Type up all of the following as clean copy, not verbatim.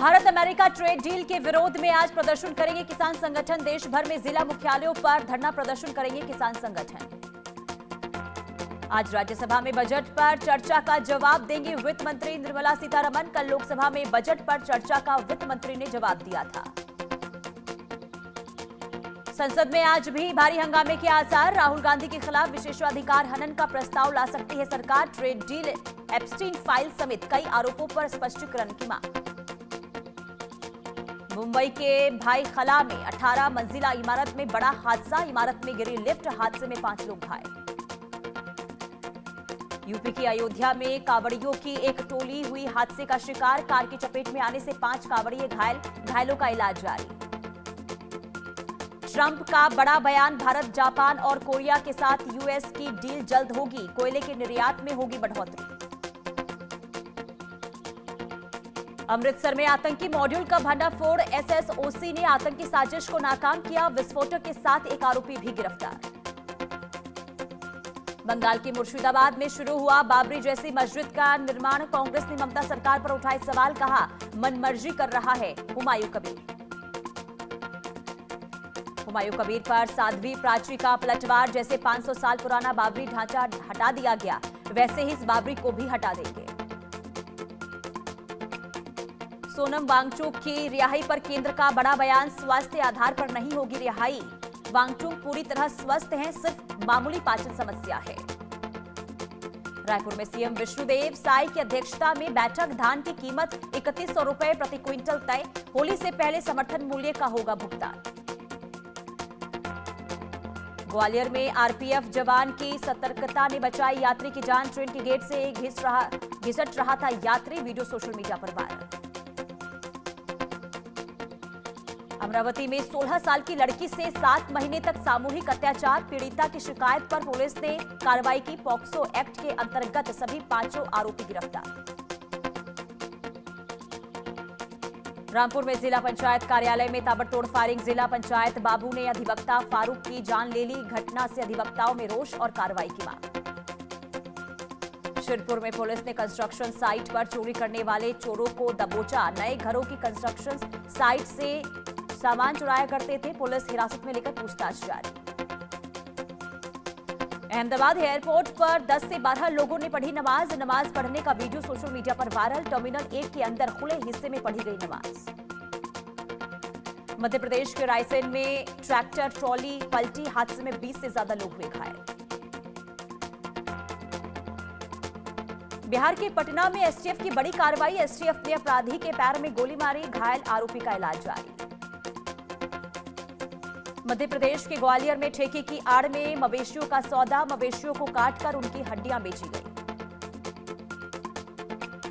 Bharat America trade deal के विरोध में आज प्रदर्शन करेंगे किसान संगठन। देश भर में जिला मुख्यालयों पर धरना प्रदर्शन करेंगे किसान संगठन। आज राज्यसभा में बजट पर चर्चा का जवाब देंगी वित्त मंत्री निर्मला सीतारमण। कल लोकसभा में बजट पर चर्चा का वित्त मंत्री ने जवाब दिया था। संसद में आज भी भारी हंगामे के आसार। राहुल गांधी के खिलाफ विशेषाधिकार हनन का प्रस्ताव ला सकती है सरकार। ट्रेड डील, एप्स्टीन फाइल समेत कई आरोपों पर स्पष्टीकरण की मांग। मुंबई के भाई खला में 18 मंजिला इमारत में बड़ा हादसा। इमारत में गिरी लिफ्ट, हादसे में 5 लोग घायल। यूपी की अयोध्या में कांवड़ियों की एक टोली हुई हादसे का शिकार। कार की चपेट में आने से 5 कांवड़िए घायल, घायलों का इलाज जारी। ट्रंप का बड़ा बयान। भारत, जापान और कोरिया के साथ यूएस की डील जल्द होगी। कोयले के निर्यात में होगी बढ़ोतरी। अमृतसर में आतंकी मॉड्यूल का भंडाफोड़। एसएसओसी ने आतंकी साजिश को नाकाम किया। विस्फोटक के साथ एक आरोपी भी गिरफ्तार। बंगाल के मुर्शिदाबाद में शुरू हुआ बाबरी जैसी मस्जिद का निर्माण। कांग्रेस ने ममता सरकार पर उठाए सवाल, कहा मनमर्जी कर रहा है हुमायूं कबीर। हुमायूं कबीर पर साध्वी प्राची का पलटवार। जैसे 500 साल पुराना बाबरी ढांचा हटा दिया गया, वैसे ही इस बाबरी को भी हटा देंगे। सोनम वांगचुक की रिहाई पर केंद्र का बड़ा बयान। स्वास्थ्य आधार पर नहीं होगी रिहाई। वांगचुक पूरी तरह स्वस्थ हैं, सिर्फ मामूली पाचन समस्या है। रायपुर में सीएम विष्णुदेव साय की अध्यक्षता में बैठक। धान की कीमत 3100 रुपए प्रति क्विंटल तय। होली से पहले समर्थन मूल्य का होगा भुगतान। ग्वालियर में आरपीएफ जवान की सतर्कता ने बचाई यात्री की जान। ट्रेन के गेट से घिसट रहा था यात्री। वीडियो सोशल मीडिया पर वायरल। अमरावती में 16 साल की लड़की से 7 महीने तक सामूहिक अत्याचार। पीड़िता की शिकायत पर पुलिस ने कार्रवाई की। पॉक्सो एक्ट के अंतर्गत सभी 5 आरोपी गिरफ्तार। रामपुर में जिला पंचायत कार्यालय में ताबड़तोड़ फायरिंग। जिला पंचायत बाबू ने अधिवक्ता फारूक की जान ले ली। घटना से अधिवक्ताओं में रोष और कार्रवाई की मांग। शिरपुर में पुलिस ने कंस्ट्रक्शन साइट पर चोरी करने वाले चोरों को दबोचा। नए घरों की कंस्ट्रक्शन साइट से सामान चुराया करते थे। पुलिस हिरासत में लेकर पूछताछ जारी। अहमदाबाद एयरपोर्ट पर 10 से 12 लोगों ने पढ़ी नमाज। नमाज पढ़ने का वीडियो सोशल मीडिया पर वायरल। टर्मिनल 1 के अंदर खुले हिस्से में पढ़ी गई नमाज। मध्य प्रदेश के रायसेन में ट्रैक्टर ट्रॉली पलटी। हादसे में 20 से ज्यादा लोग हुए घायल। बिहार के पटना में एसटीएफ की बड़ी कार्रवाई। एसटीएफ ने अपराधी के पैर में गोली मारी। घायल आरोपी का इलाज जारी। मध्य प्रदेश के ग्वालियर में ठेके की आड़ में मवेशियों का सौदा। मवेशियों को काटकर उनकी हड्डियां बेची गई।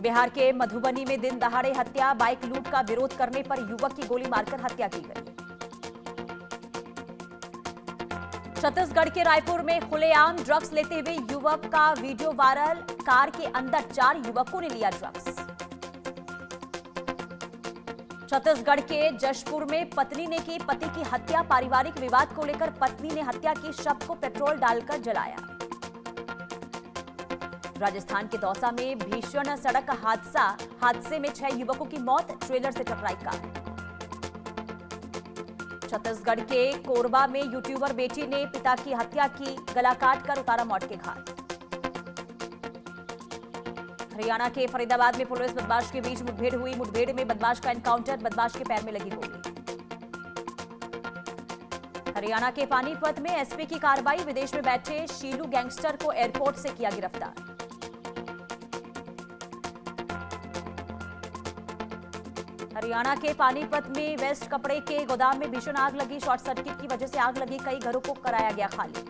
बिहार के मधुबनी में दिन दहाड़े हत्या। बाइक लूट का विरोध करने पर युवक की गोली मारकर हत्या की गई। छत्तीसगढ़ के रायपुर में खुलेआम ड्रग्स लेते हुए युवक का वीडियो वायरल। कार के अंदर 4 युवकों ने लिया ड्रग्स। छत्तीसगढ़ के जशपुर में पत्नी ने की पति की हत्या। पारिवारिक विवाद को लेकर पत्नी ने हत्या की। शव को पेट्रोल डालकर जलाया। राजस्थान के दौसा में भीषण सड़क हादसा। हादसे में 6 युवकों की मौत। ट्रेलर से टकराई कार। छत्तीसगढ़ के कोरबा में यूट्यूबर बेटी ने पिता की हत्या की। गला काटकर उतारा मौत के घाट। हरियाणा के फरीदाबाद में पुलिस बदमाश के बीच मुठभेड़ हुई। मुठभेड़ में बदमाश का एनकाउंटर। बदमाश के पैर में लगी गोली। हरियाणा के पानीपत में एसपी की कार्रवाई। विदेश में बैठे शीलू गैंगस्टर को एयरपोर्ट से किया गिरफ्तार। हरियाणा के पानीपत में वेस्ट कपड़े के गोदाम में भीषण आग लगी। शॉर्ट सर्किट की वजह से आग लगी। कई घरों को कराया गया खाली।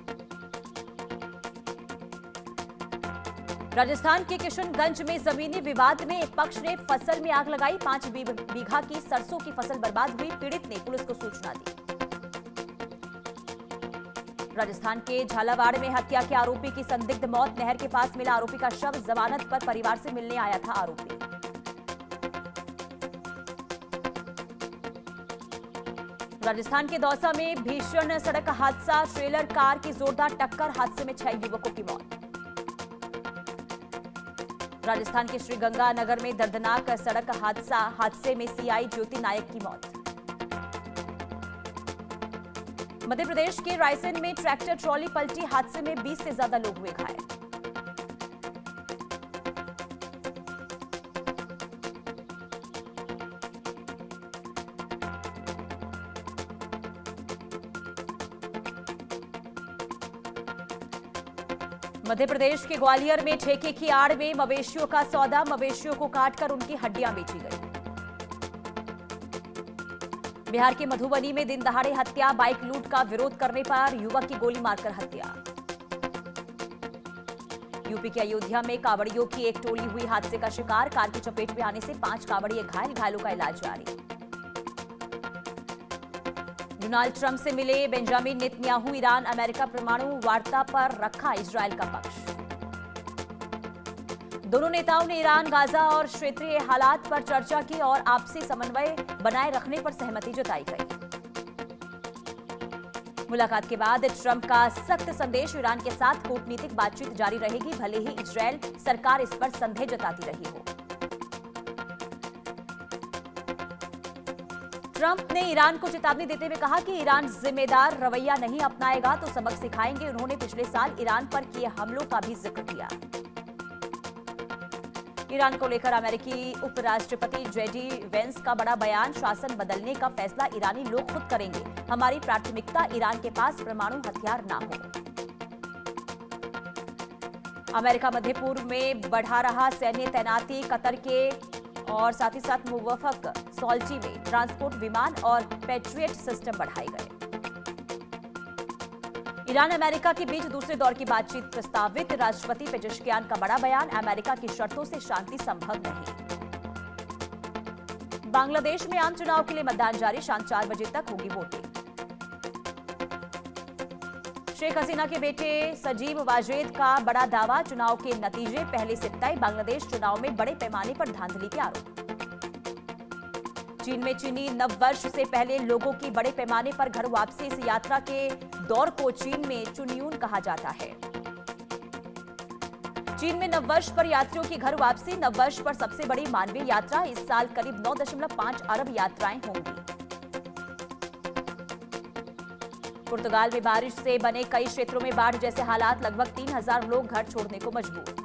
राजस्थान के किशनगंज में जमीनी विवाद में एक पक्ष ने फसल में आग लगाई। 5 बीघा की सरसों की फसल बर्बाद हुई। पीड़ित ने पुलिस को सूचना दी। राजस्थान के झालावाड़ में हत्या के आरोपी की संदिग्ध मौत। नहर के पास मिला आरोपी का शव। जमानत पर परिवार से मिलने आया था आरोपी। राजस्थान के दौसा में भीषण सड़क हादसा। ट्रेलर कार की जोरदार टक्कर। हादसे में 6 युवकों की मौत। राजस्थान के श्रीगंगानगर में दर्दनाक सड़क हादसे में सीआई ज्योति नायक की मौत। मध्य प्रदेश के रायसेन में ट्रैक्टर ट्रॉली पलटी, हादसे में 20 से ज्यादा लोग हुए घायल। मध्य प्रदेश के ग्वालियर में ठेके की आड़ में मवेशियों का सौदा, मवेशियों को काटकर उनकी हड्डियां बेची गई। बिहार के मधुबनी में दिन दहाड़े हत्या, बाइक लूट का विरोध करने पर युवक की गोली मारकर हत्या। यूपी के अयोध्या में कांवड़ियों की एक टोली हुई हादसे का शिकार, कार की चपेट में आने से 5 कांवड़िए घायल, घायलों का इलाज जारी। डोनाल्ड ट्रंप से मिले बेंजामिन नेतन्याहू, ईरान अमेरिका परमाणु वार्ता पर रखा इजरायल का पक्ष। दोनों नेताओं ने ईरान, गाजा और क्षेत्रीय हालात पर चर्चा की और आपसी समन्वय बनाए रखने पर सहमति जताई गई। मुलाकात के बाद ट्रंप का सख्त संदेश, ईरान के साथ कूटनीतिक बातचीत जारी रहेगी, भले ही इजरायल सरकार इस पर संदेह जताती रही हो। ट्रंप ने ईरान को चेतावनी देते हुए कहा कि ईरान जिम्मेदार रवैया नहीं अपनाएगा तो सबक सिखाएंगे। उन्होंने पिछले साल ईरान पर किए हमलों का भी जिक्र किया। ईरान को लेकर अमेरिकी उपराष्ट्रपति जेडी वेंस का बड़ा बयान, शासन बदलने का फैसला ईरानी लोग खुद करेंगे, हमारी प्राथमिकता ईरान के पास परमाणु हथियार ना हो। अमेरिका मध्य पूर्व में बढ़ा रहा सैन्य तैनाती, कतर के और साथ ही साथ मुवफ़्फ़क़ सॉल्टी में ट्रांसपोर्ट विमान और पैट्रियट सिस्टम बढ़ाए गए। ईरान अमेरिका के बीच दूसरे दौर की बातचीत प्रस्तावित, राष्ट्रपति पेजेश्कियान का बड़ा बयान, अमेरिका की शर्तों से शांति संभव नहीं। बांग्लादेश में आम चुनाव के लिए मतदान जारी, शाम 4 बजे तक होगी वोटिंग। शेख हसीना के बेटे सजीब वाजेद का बड़ा दावा, चुनाव के नतीजे पहले से तय, बांग्लादेश चुनाव में बड़े पैमाने पर धांधली के आरोप। चीन में चीनी नववर्ष से पहले लोगों की बड़े पैमाने पर घर वापसी, इस यात्रा के दौर को चीन में चुन्यून कहा जाता है। चीन में नववर्ष पर यात्रियों की घर वापसी, नववर्ष पर सबसे बड़ी मानवीय यात्रा, इस साल करीब 9.5 अरब यात्राएं होंगी। पुर्तगाल में बारिश से बने कई क्षेत्रों में बाढ़ जैसे हालात, लगभग 3000 लोग घर छोड़ने को मजबूर।